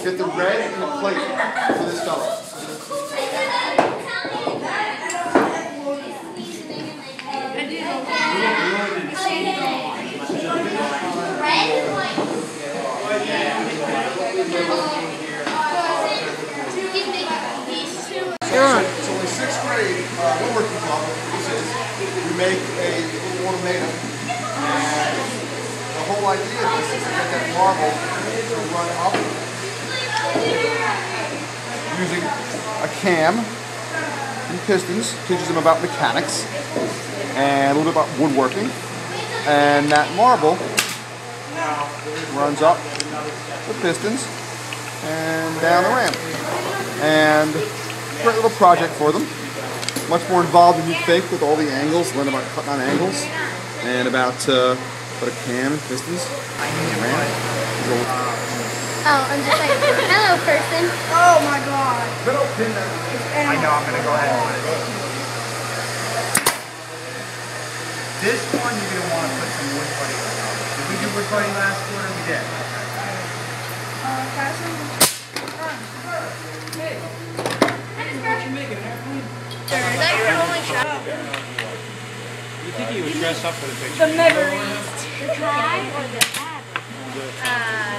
Get the red and the plate for this fellow. It's only 6th grade Woodworking Club. We make a little ornamentum, and the whole idea of this is to get that marble to run up using a cam and pistons. Teaches them about mechanics and a little bit about woodworking, and that marble runs up the pistons and down the ramp. And great little project for them. Much more involved than you'd think with all the angles. Learn about cutting on angles and about a cam and pistons. Oh, I'm just like, hello person. Oh my god. I know, I'm going to go ahead and put it. This one you're going to want to put some wood putty on. Did we do wood putty last quarter? We did. Is that your only shot? You think he would dress up for the picture? The memories. The try or the app?